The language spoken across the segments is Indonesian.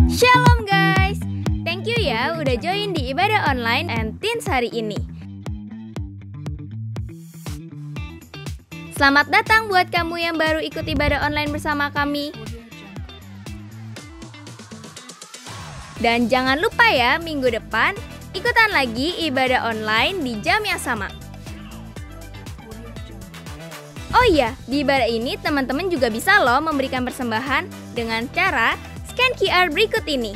Shalom guys, thank you ya udah join di ibadah online and teens hari ini. Selamat datang buat kamu yang baru ikut ibadah online bersama kami. Dan jangan lupa ya, minggu depan ikutan lagi ibadah online di jam yang sama. Oh iya, di ibadah ini teman-teman juga bisa loh memberikan persembahan dengan cara scan QR berikut ini.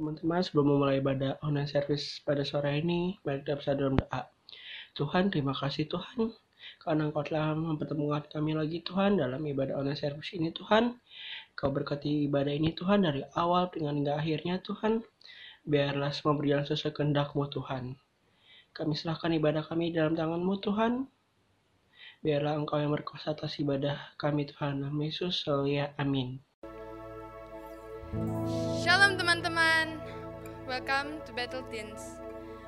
Teman-teman, sebelum memulai ibadah online service pada sore ini, mari kita bersama dalam doa. Tuhan, terima kasih Tuhan, karena Engkau telah mempertemukan kami lagi Tuhan dalam ibadah online service ini Tuhan. Kau berkati ibadah ini Tuhan dari awal dengan hingga akhirnya Tuhan. Biarlah semua berjalan sesuai kehendak-Mu Tuhan. Kami serahkan ibadah kami dalam tangan-Mu Tuhan. Biarlah Engkau yang berkuasa atas ibadah kami Tuhan. Nama Yesus, ya amin. Shalom teman-teman, welcome to Battle Teens.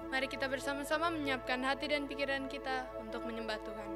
Mari kita bersama-sama menyiapkan hati dan pikiran kita untuk menyembah Tuhan.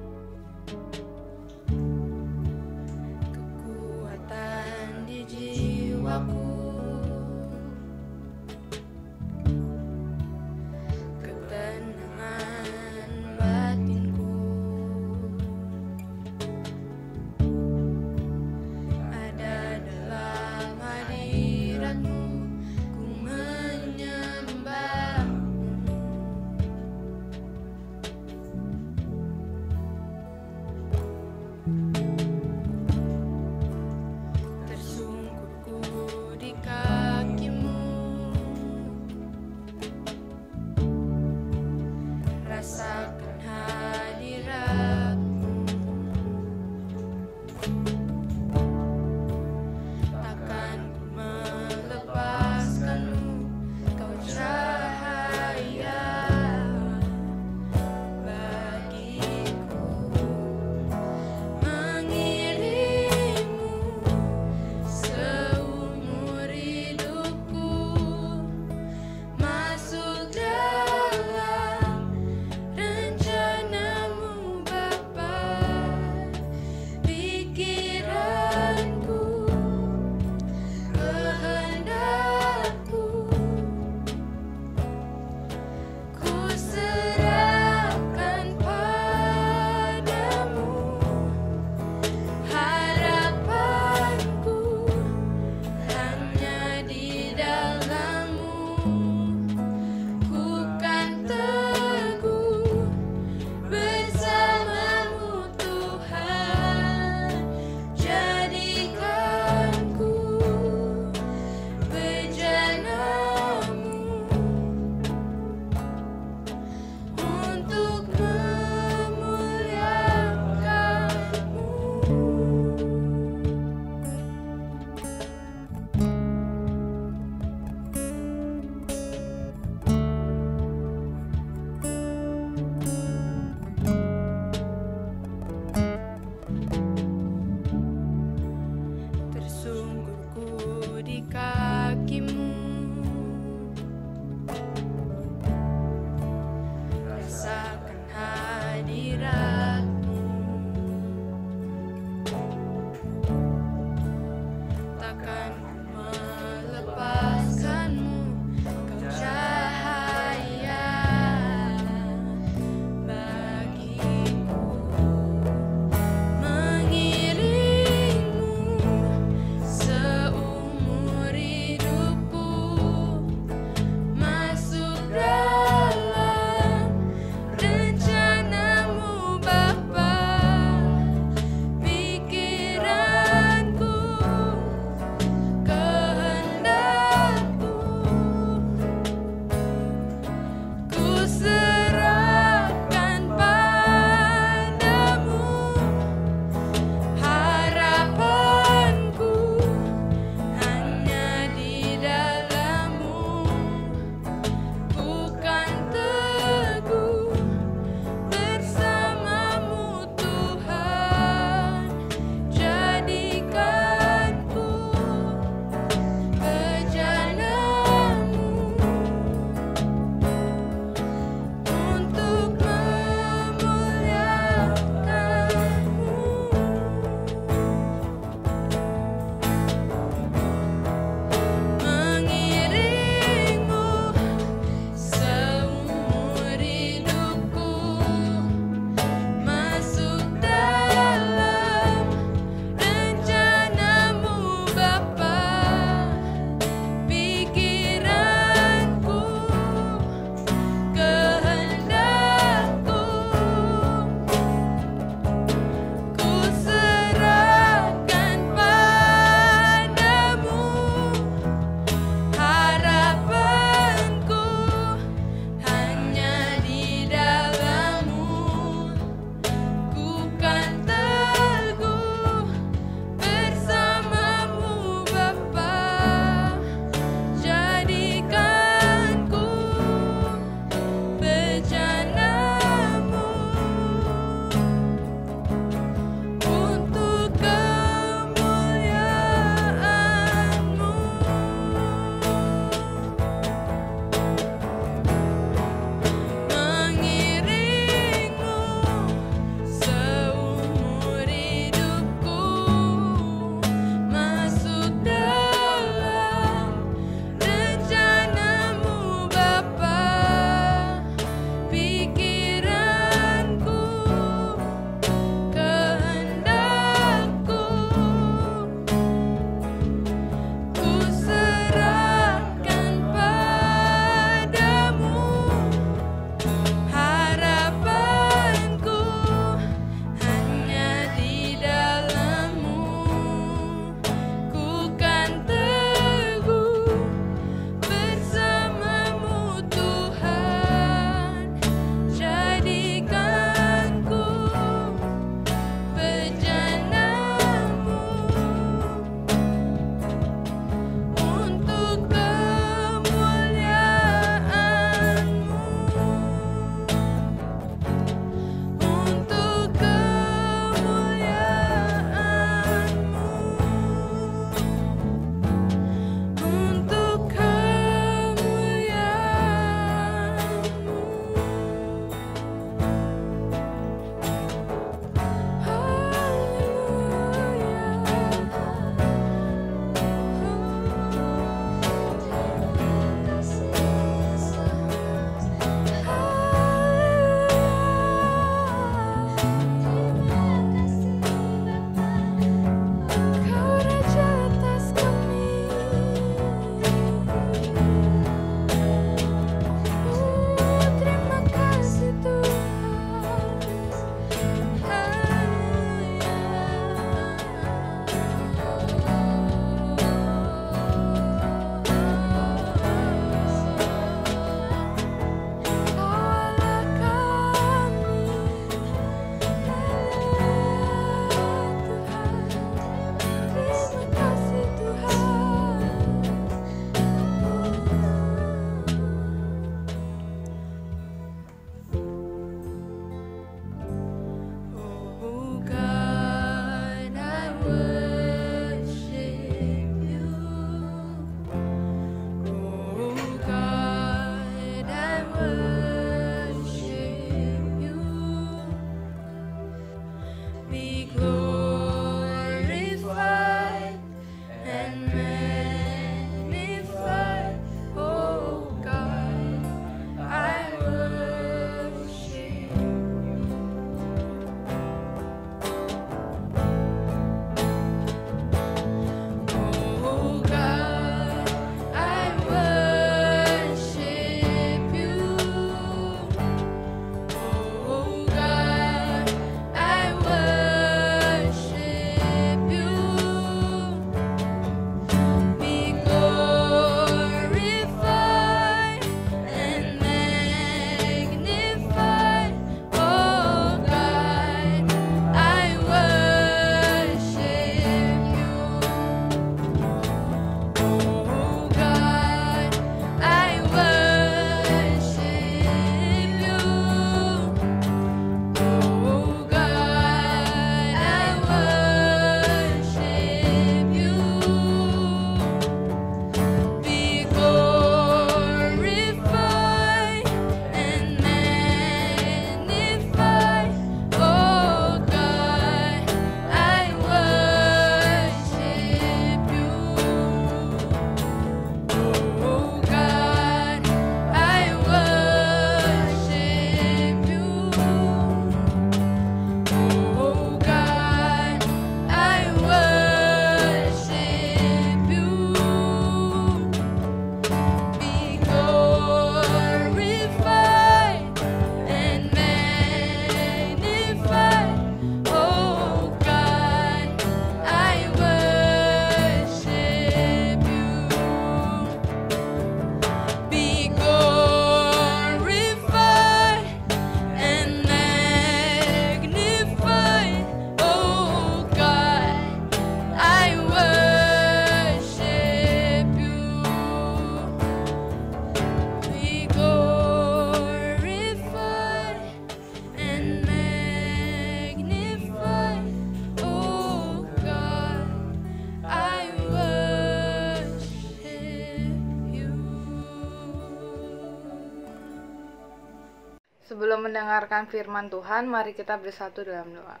Sebelum mendengarkan firman Tuhan, mari kita bersatu dalam doa.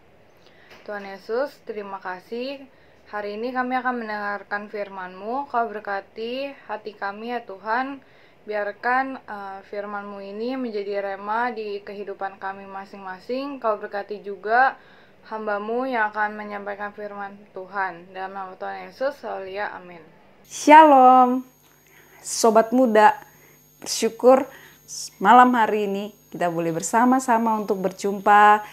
Tuhan Yesus, terima kasih. Hari ini kami akan mendengarkan firman-Mu. Kau berkati hati kami ya Tuhan. Biarkan firman-Mu ini menjadi rema di kehidupan kami masing-masing. Kau berkati juga hamba-Mu yang akan menyampaikan firman Tuhan. Dalam nama Tuhan Yesus, haleluya, amin. Shalom, Sobat Muda. Bersyukur malam hari ini kita boleh bersama-sama untuk berjumpa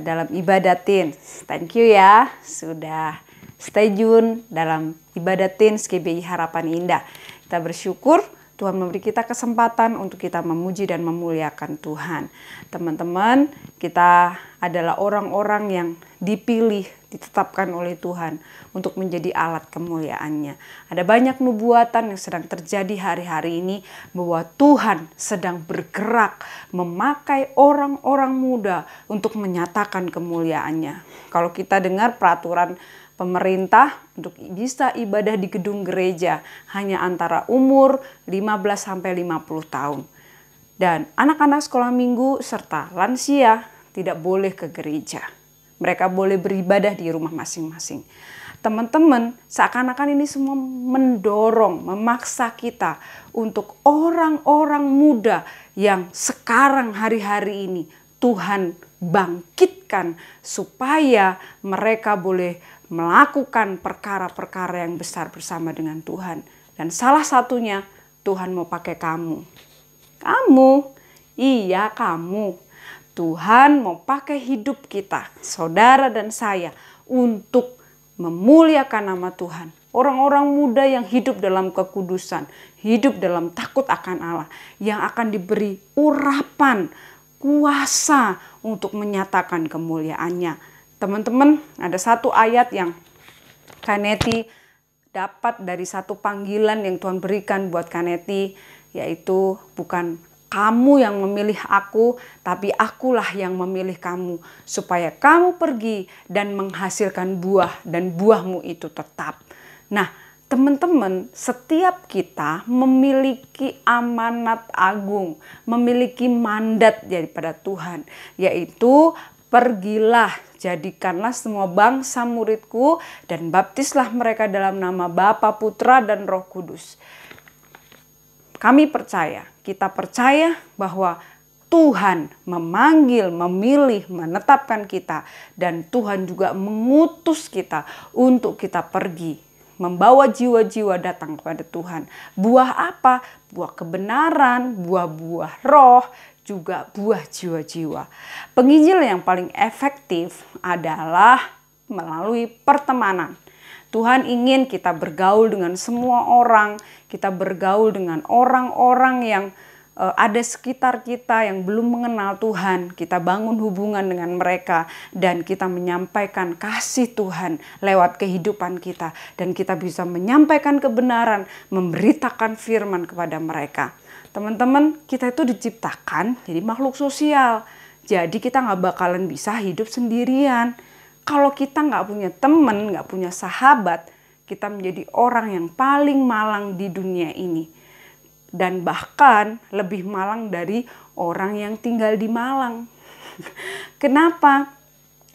dalam ibadatin. Thank you ya, sudah stay tune dalam ibadatin GBI Harapan Indah. Kita bersyukur Tuhan memberi kita kesempatan untuk kita memuji dan memuliakan Tuhan. Teman-teman, kita adalah orang-orang yang dipilih, ditetapkan oleh Tuhan untuk menjadi alat kemuliaannya. Ada banyak nubuatan yang sedang terjadi hari-hari ini bahwa Tuhan sedang bergerak memakai orang-orang muda untuk menyatakan kemuliaannya. Kalau kita dengar peraturan pemerintah untuk bisa ibadah di gedung gereja hanya antara umur 15 sampai 50 tahun. Dan anak-anak sekolah minggu serta lansia tidak boleh ke gereja. Mereka boleh beribadah di rumah masing-masing. Teman-teman, seakan-akan ini semua mendorong, memaksa kita untuk orang-orang muda yang sekarang hari-hari ini Tuhan bangkitkan supaya mereka boleh melakukan perkara-perkara yang besar bersama dengan Tuhan. Dan salah satunya Tuhan mau pakai kamu. Kamu, iya kamu. Tuhan mau pakai hidup kita, saudara dan saya, untuk memuliakan nama Tuhan. Orang-orang muda yang hidup dalam kekudusan, hidup dalam takut akan Allah, yang akan diberi urapan, kuasa untuk menyatakan kemuliaannya. Teman-teman, ada satu ayat yang Kaneti dapat dari satu panggilan yang Tuhan berikan buat Kaneti, yaitu bukan kamu yang memilih aku, tapi akulah yang memilih kamu, supaya kamu pergi dan menghasilkan buah, dan buahmu itu tetap. Nah, teman-teman, setiap kita memiliki amanat agung, memiliki mandat daripada Tuhan, yaitu pergilah, jadikanlah semua bangsa muridku dan baptislah mereka dalam nama Bapa, Putra, dan Roh Kudus. Kami percaya, kita percaya bahwa Tuhan memanggil, memilih, menetapkan kita, dan Tuhan juga mengutus kita untuk kita pergi, membawa jiwa-jiwa datang kepada Tuhan. Buah apa? Buah kebenaran, buah-buah roh, juga buah jiwa-jiwa. Penginjil yang paling efektif adalah melalui pertemanan. Tuhan ingin kita bergaul dengan semua orang, kita bergaul dengan orang-orang yang ada sekitar kita yang belum mengenal Tuhan. Kita bangun hubungan dengan mereka dan kita menyampaikan kasih Tuhan lewat kehidupan kita. Dan kita bisa menyampaikan kebenaran, memberitakan firman kepada mereka. Teman-teman, kita itu diciptakan jadi makhluk sosial. Jadi kita gak bakalan bisa hidup sendirian. Kalau kita gak punya teman, gak punya sahabat, kita menjadi orang yang paling malang di dunia ini. Dan bahkan lebih malang dari orang yang tinggal di Malang. Kenapa?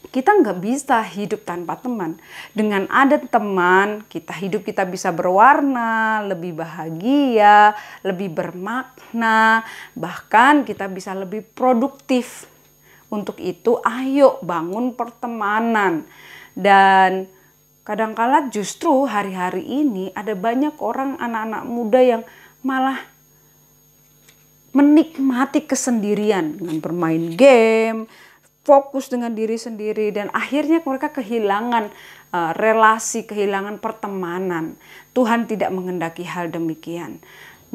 Kita nggak bisa hidup tanpa teman. Dengan ada teman, hidup kita bisa berwarna, lebih bahagia, lebih bermakna, bahkan kita bisa lebih produktif. Untuk itu, ayo bangun pertemanan. Dan kadangkala justru hari-hari ini ada banyak orang, anak-anak muda yang malah menikmati kesendirian dengan bermain game, fokus dengan diri sendiri, dan akhirnya mereka kehilangan relasi, kehilangan pertemanan. Tuhan tidak menghendaki hal demikian.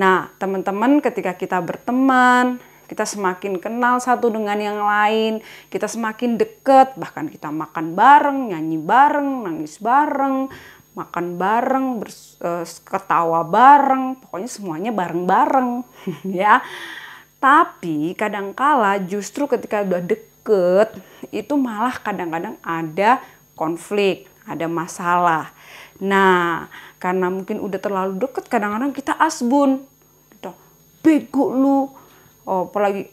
Nah, teman-teman, ketika kita berteman, kita semakin kenal satu dengan yang lain, kita semakin dekat, bahkan kita makan bareng, nyanyi bareng, nangis bareng, makan bareng, ketawa bareng, pokoknya semuanya bareng-bareng ya. Tapi kadangkala justru ketika udah deket, itu malah kadang-kadang ada konflik, ada masalah. Nah, karena mungkin udah terlalu deket, kadang-kadang kita asbun, gitu. Bego lu, oh, apalagi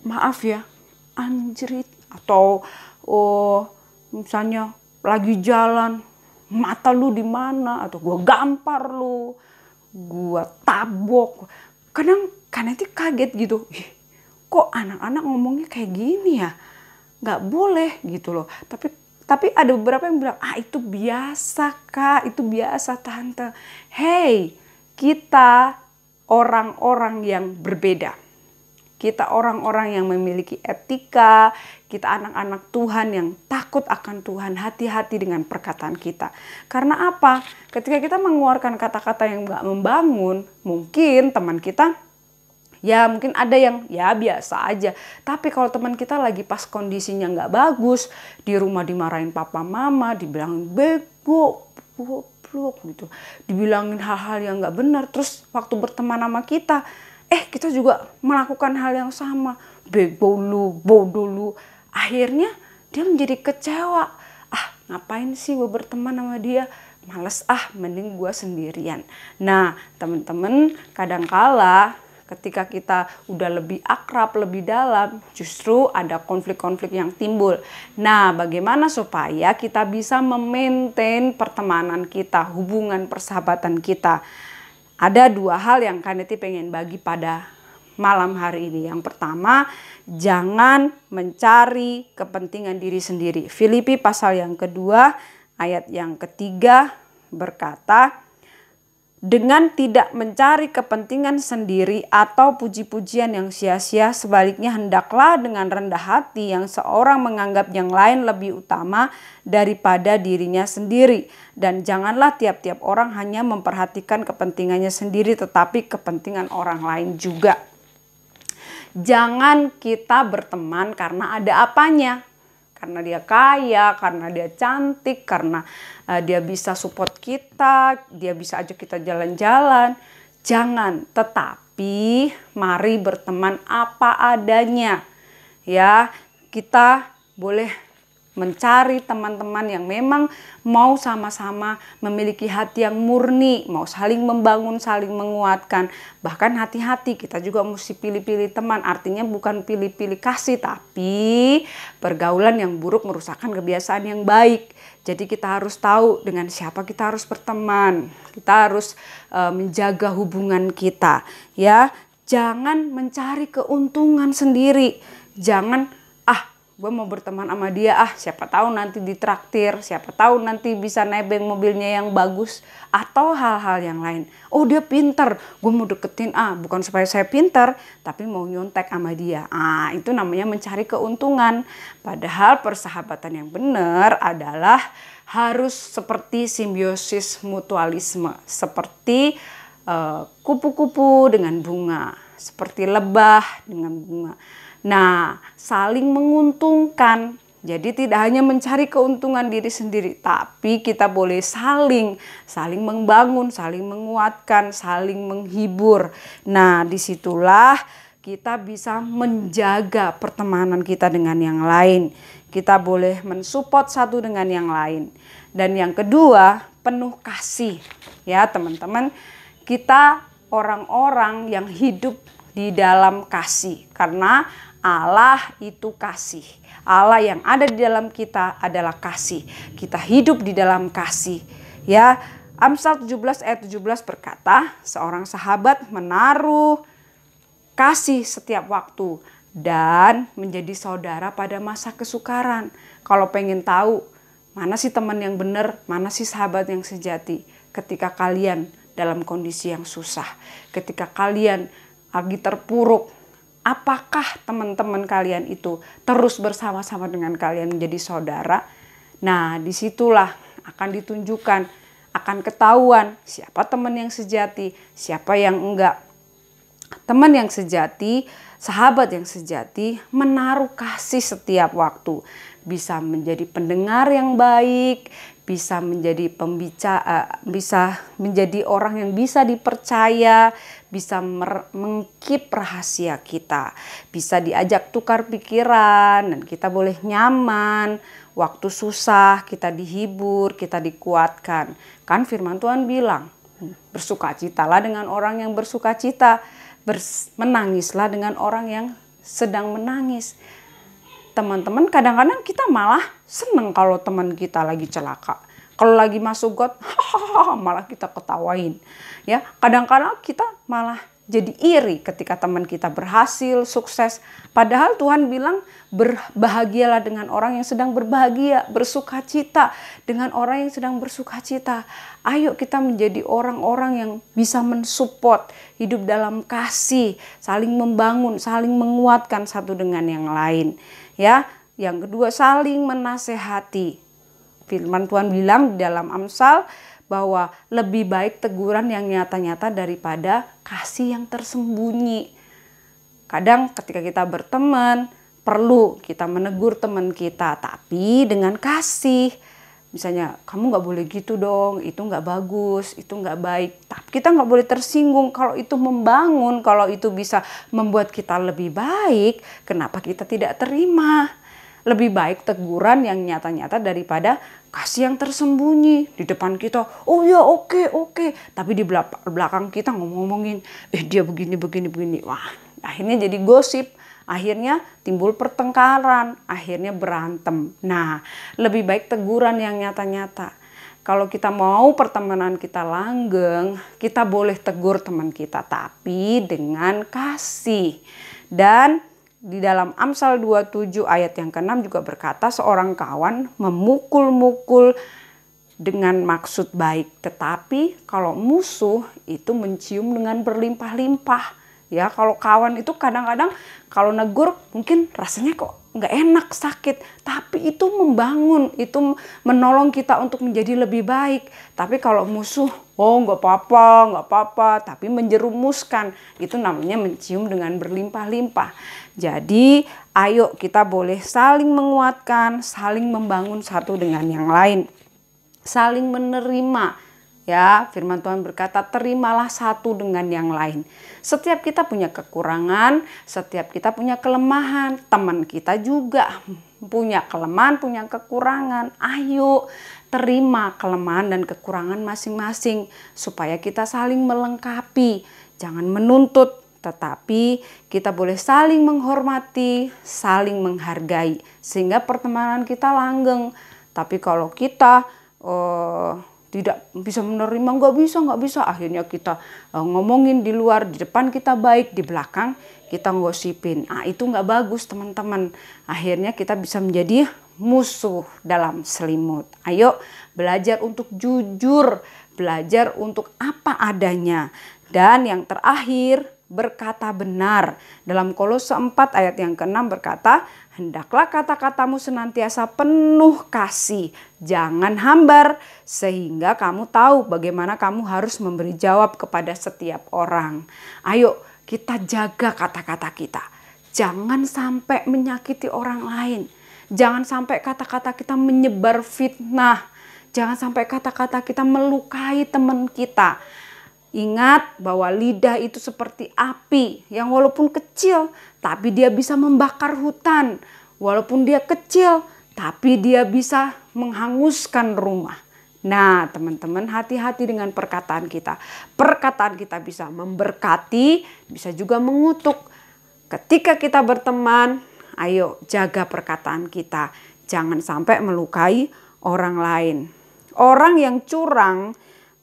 maaf ya, anjrit, atau misalnya lagi jalan, mata lu di mana, atau gua gampar lu, gua tabok. Kadang Kanetti kaget gitu, kok anak-anak ngomongnya kayak gini ya, nggak boleh gitu loh. Tapi ada beberapa yang bilang, itu biasa kak, itu biasa tante. Hey, kita orang-orang yang berbeda. Kita orang-orang yang memiliki etika, kita anak-anak Tuhan yang takut akan Tuhan, hati-hati dengan perkataan kita. Karena apa? Ketika kita mengeluarkan kata-kata yang gak membangun, mungkin teman kita, ya mungkin ada yang ya biasa aja. Tapi kalau teman kita lagi pas kondisinya gak bagus, di rumah dimarahin papa mama, dibilangin bego, goblok gitu, dibilangin hal-hal yang gak benar, terus waktu berteman sama kita, kita juga melakukan hal yang sama, bego lu, bodoh lu. Akhirnya dia menjadi kecewa. Ngapain sih gue berteman sama dia? Males mending gue sendirian. Nah teman-teman, kadangkala ketika kita udah lebih akrab, lebih dalam, justru ada konflik-konflik yang timbul. Nah bagaimana supaya kita bisa memaintain pertemanan kita, hubungan persahabatan kita? Ada 2 hal yang Kanetti pengen bagi pada malam hari ini. Yang pertama, jangan mencari kepentingan diri sendiri. Filipi pasal yang kedua, ayat yang ketiga berkata, dengan tidak mencari kepentingan sendiri atau puji-pujian yang sia-sia, sebaliknya hendaklah dengan rendah hati yang seorang menganggap yang lain lebih utama daripada dirinya sendiri. Dan janganlah tiap-tiap orang hanya memperhatikan kepentingannya sendiri, tetapi kepentingan orang lain juga. Jangan kita berteman karena ada apanya. Karena dia kaya, karena dia cantik, karena dia bisa support kita, dia bisa ajak kita jalan-jalan. Jangan, tetapi mari berteman apa adanya. Ya, kita boleh mencari teman-teman yang memang mau sama-sama memiliki hati yang murni, mau saling membangun, saling menguatkan. Bahkan hati-hati, kita juga mesti pilih-pilih teman. Artinya bukan pilih-pilih kasih, tapi pergaulan yang buruk merusakkan kebiasaan yang baik. Jadi kita harus tahu dengan siapa kita harus berteman. Kita harus menjaga hubungan kita. Ya, jangan mencari keuntungan sendiri. Jangan gue mau berteman sama dia, siapa tahu nanti ditraktir, siapa tahu nanti bisa nebeng mobilnya yang bagus, atau hal-hal yang lain. Dia pinter, gue mau deketin, bukan supaya saya pinter, tapi mau nyontek sama dia. Itu namanya mencari keuntungan. Padahal persahabatan yang benar adalah harus seperti simbiosis mutualisme, seperti kupu-kupu dengan bunga, seperti lebah dengan bunga. Nah, saling menguntungkan. Jadi tidak hanya mencari keuntungan diri sendiri, tapi kita boleh saling membangun, saling menguatkan, saling menghibur. Nah, disitulah kita bisa menjaga pertemanan kita dengan yang lain. Kita boleh mensupport satu dengan yang lain. Dan yang kedua, penuh kasih. Ya, teman-teman, kita orang-orang yang hidup di dalam kasih, karena Allah itu kasih. Allah yang ada di dalam kita adalah kasih. Kita hidup di dalam kasih. Ya, Amsal 17 ayat 17 berkata, seorang sahabat menaruh kasih setiap waktu dan menjadi saudara pada masa kesukaran. Kalau pengen tahu mana sih teman yang benar, mana sih sahabat yang sejati, ketika kalian dalam kondisi yang susah, ketika kalian lagi terpuruk, apakah teman-teman kalian itu terus bersama-sama dengan kalian menjadi saudara? Nah, disitulah akan ditunjukkan, akan ketahuan siapa teman yang sejati, siapa yang enggak. Teman yang sejati, sahabat yang sejati menaruh kasih setiap waktu. Bisa menjadi pendengar yang baik, bisa menjadi pembicara, bisa menjadi orang yang bisa dipercaya, bisa mengkeep rahasia kita, bisa diajak tukar pikiran, dan kita boleh nyaman. Waktu susah kita dihibur, kita dikuatkan. Kan firman Tuhan bilang, bersukacitalah dengan orang yang bersukacita, menangislah dengan orang yang sedang menangis. Teman-teman, kadang-kadang kita malah seneng kalau teman kita lagi celaka. Kalau lagi masuk got, malah kita ketawain. Ya, kadang-kadang kita malah jadi iri ketika teman kita berhasil, sukses. Padahal Tuhan bilang berbahagialah dengan orang yang sedang berbahagia, bersukacita dengan orang yang sedang bersukacita. Ayo kita menjadi orang-orang yang bisa mensupport, hidup dalam kasih, saling membangun, saling menguatkan satu dengan yang lain. Ya, yang kedua saling menasehati. Firman Tuhan bilang di dalam Amsal bahwa lebih baik teguran yang nyata-nyata daripada kasih yang tersembunyi. Kadang ketika kita berteman, perlu kita menegur teman kita, tapi dengan kasih. Misalnya, kamu gak boleh gitu dong, itu gak bagus, itu gak baik. Tapi kita gak boleh tersinggung. Kalau itu membangun, kalau itu bisa membuat kita lebih baik, kenapa kita tidak terima? Lebih baik teguran yang nyata-nyata daripada kasih yang tersembunyi di depan kita. Oh ya oke. Tapi di belakang kita ngomongin, dia begini. Wah, akhirnya jadi gosip. Akhirnya timbul pertengkaran. Akhirnya berantem. Nah, lebih baik teguran yang nyata-nyata. Kalau kita mau pertemanan kita langgeng, kita boleh tegur teman kita. Tapi dengan kasih. Dan di dalam Amsal 27 ayat yang ke-6 juga berkata seorang kawan memukul-mukul dengan maksud baik. Tetapi kalau musuh itu mencium dengan berlimpah-limpah. Ya, kalau kawan itu kadang-kadang kalau negur mungkin rasanya kok nggak enak, sakit. Tapi itu membangun, itu menolong kita untuk menjadi lebih baik. Tapi kalau musuh, nggak apa-apa, tapi menjerumuskan. Itu namanya mencium dengan berlimpah-limpah. Jadi ayo kita boleh saling menguatkan, saling membangun satu dengan yang lain. Saling menerima. Ya, firman Tuhan berkata, terimalah satu dengan yang lain. Setiap kita punya kekurangan, setiap kita punya kelemahan, teman kita juga punya kelemahan, punya kekurangan. Ayo terima kelemahan dan kekurangan masing-masing supaya kita saling melengkapi. Jangan menuntut, tetapi kita boleh saling menghormati, saling menghargai sehingga pertemanan kita langgeng. Tapi kalau kita tidak bisa menerima, nggak bisa. Akhirnya kita ngomongin di luar, di depan kita baik, di belakang kita ngosipin. Itu nggak bagus teman-teman. Akhirnya kita bisa menjadi musuh dalam selimut. Ayo belajar untuk jujur, belajar untuk apa adanya. Dan yang terakhir, berkata benar. Dalam Kolose 4 ayat yang ke-6 berkata, hendaklah kata-katamu senantiasa penuh kasih, jangan hambar, sehingga kamu tahu bagaimana kamu harus memberi jawab kepada setiap orang. Ayo kita jaga kata-kata kita. Jangan sampai menyakiti orang lain. Jangan sampai kata-kata kita menyebar fitnah. Jangan sampai kata-kata kita melukai teman kita. Ingat bahwa lidah itu seperti api yang walaupun kecil tapi dia bisa membakar hutan. Walaupun dia kecil tapi dia bisa menghanguskan rumah. Nah teman-teman, hati-hati dengan perkataan kita. Perkataan kita bisa memberkati, bisa juga mengutuk. Ketika kita berteman, ayo jaga perkataan kita. Jangan sampai melukai orang lain. Orang yang curang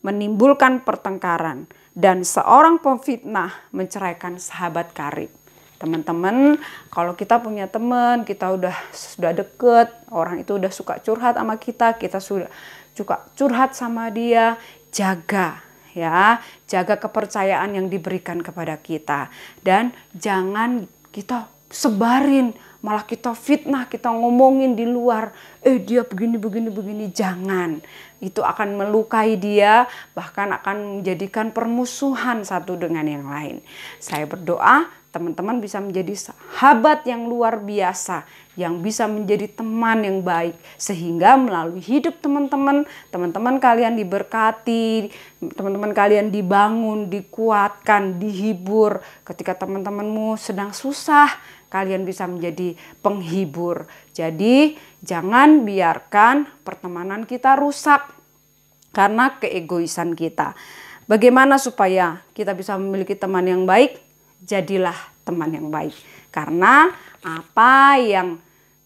menimbulkan pertengkaran, dan seorang pemfitnah menceraikan sahabat karib. Teman-teman, kalau kita punya teman, kita sudah deket, orang itu udah suka curhat sama kita sudah suka curhat sama dia, jaga ya, jaga kepercayaan yang diberikan kepada kita, dan jangan kita sebarin, malah kita fitnah, kita ngomongin di luar, dia begini, jangan. Itu akan melukai dia, bahkan akan menjadikan permusuhan satu dengan yang lain. Saya berdoa teman-teman bisa menjadi sahabat yang luar biasa, yang bisa menjadi teman yang baik, sehingga melalui hidup teman-teman kalian diberkati, teman-teman kalian dibangun, dikuatkan, dihibur. Ketika teman-temanmu sedang susah, kalian bisa menjadi penghibur. Jadi jangan biarkan pertemanan kita rusak karena keegoisan kita. Bagaimana supaya kita bisa memiliki teman yang baik? Jadilah teman yang baik. Karena apa yang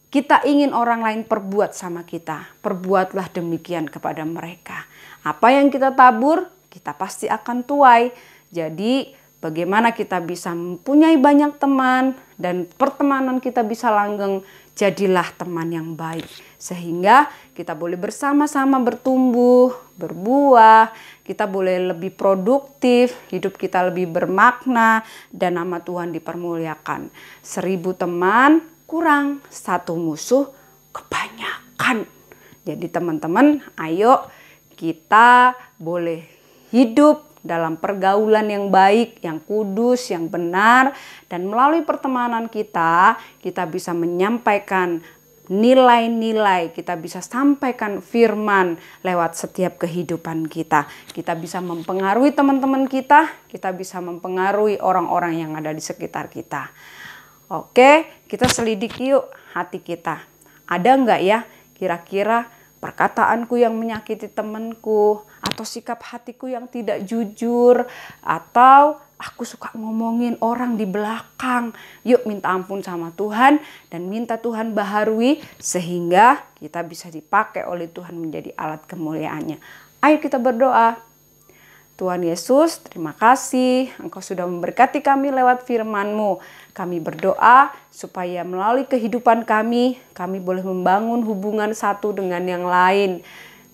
kita ingin orang lain perbuat sama kita, perbuatlah demikian kepada mereka. Apa yang kita tabur, kita pasti akan tuai. Jadi bagaimana kita bisa mempunyai banyak teman dan pertemanan kita bisa langgeng, jadilah teman yang baik. Sehingga kita boleh bersama-sama bertumbuh, berbuah, kita boleh lebih produktif, hidup kita lebih bermakna, dan nama Tuhan dipermuliakan. 1000 teman kurang, 1 musuh kebanyakan. Jadi teman-teman, ayo kita boleh hidup dalam pergaulan yang baik, yang kudus, yang benar, dan melalui pertemanan kita bisa menyampaikan nilai-nilai, kita bisa sampaikan firman lewat setiap kehidupan kita. Kita bisa mempengaruhi teman-teman kita bisa mempengaruhi orang-orang yang ada di sekitar kita. Oke, kita selidiki yuk hati kita. Ada enggak ya kira-kira perkataanku yang menyakiti temanku, atau sikap hatiku yang tidak jujur, atau aku suka ngomongin orang di belakang. Yuk minta ampun sama Tuhan dan minta Tuhan baharui sehingga kita bisa dipakai oleh Tuhan menjadi alat kemuliaannya. Ayo kita berdoa. Tuhan Yesus, terima kasih Engkau sudah memberkati kami lewat firman-Mu. Kami berdoa supaya melalui kehidupan kami boleh membangun hubungan satu dengan yang lain.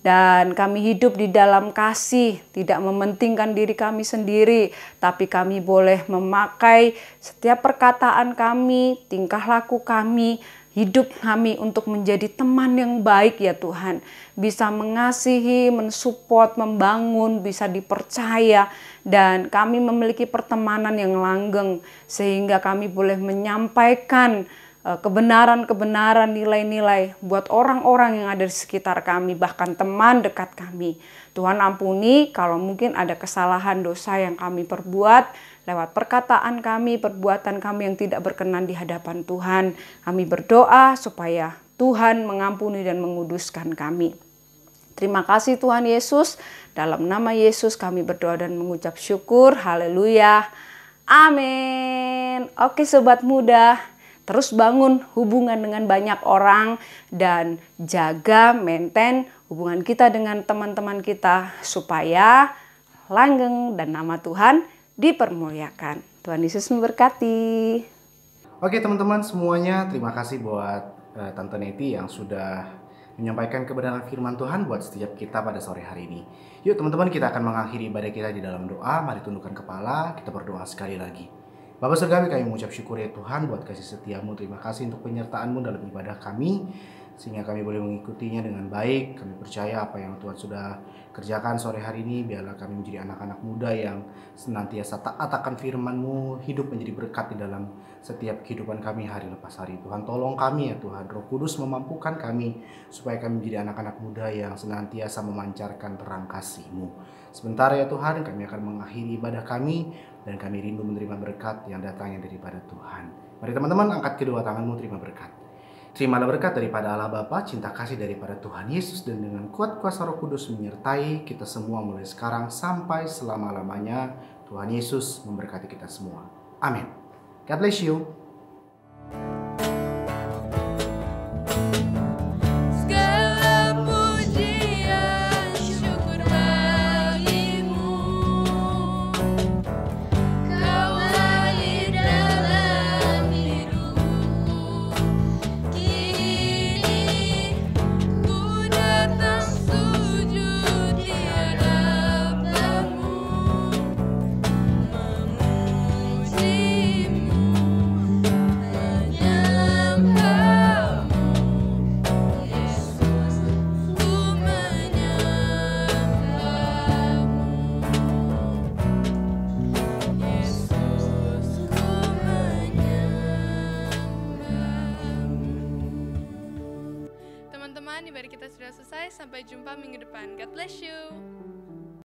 Dan kami hidup di dalam kasih, tidak mementingkan diri kami sendiri. Tapi kami boleh memakai setiap perkataan kami, tingkah laku kami, hidup kami untuk menjadi teman yang baik ya Tuhan. Bisa mengasihi, mensupport, membangun, bisa dipercaya. Dan kami memiliki pertemanan yang langgeng. Sehingga kami boleh menyampaikan kebenaran-kebenaran, nilai-nilai buat orang-orang yang ada di sekitar kami, bahkan teman dekat kami. Tuhan ampuni kalau mungkin ada kesalahan dosa yang kami perbuat lewat perkataan kami, perbuatan kami yang tidak berkenan di hadapan Tuhan. Kami berdoa supaya Tuhan mengampuni dan menguduskan kami. Terima kasih Tuhan Yesus. Dalam nama Yesus kami berdoa dan mengucap syukur. Haleluya. Amin. Oke sobat muda, terus bangun hubungan dengan banyak orang dan jaga, maintain hubungan kita dengan teman-teman kita supaya langgeng dan nama Tuhan dipermuliakan. Tuhan Yesus memberkati. Oke teman-teman semuanya, terima kasih buat Tante Neti yang sudah menyampaikan kebenaran firman Tuhan buat setiap kita pada sore hari ini. Yuk teman-teman, kita akan mengakhiri ibadah kita di dalam doa. Mari tundukkan kepala, kita berdoa sekali lagi. Bapa Surgawi, kami mengucap syukur ya Tuhan buat kasih setiamu. Terima kasih untuk penyertaan-Mu dalam ibadah kami, sehingga kami boleh mengikutinya dengan baik. Kami percaya apa yang Tuhan sudah kerjakan sore hari ini, biarlah kami menjadi anak-anak muda yang senantiasa taat akan firman-Mu, hidup menjadi berkat di dalam setiap kehidupan kami hari lepas hari. Tuhan tolong kami ya Tuhan, Roh Kudus memampukan kami supaya kami menjadi anak-anak muda yang senantiasa memancarkan terang kasih-Mu. Sebentar ya Tuhan, kami akan mengakhiri ibadah kami dan kami rindu menerima berkat yang datangnya daripada Tuhan. Mari teman-teman, angkat kedua tanganmu, terima berkat. Terimalah berkat daripada Allah Bapa, cinta kasih daripada Tuhan Yesus, dan dengan kuat kuasa Roh Kudus menyertai kita semua mulai sekarang sampai selama-lamanya. Tuhan Yesus memberkati kita semua. Amin. God bless you. Teman-teman, ibadah kita sudah selesai. Sampai jumpa minggu depan. God bless you.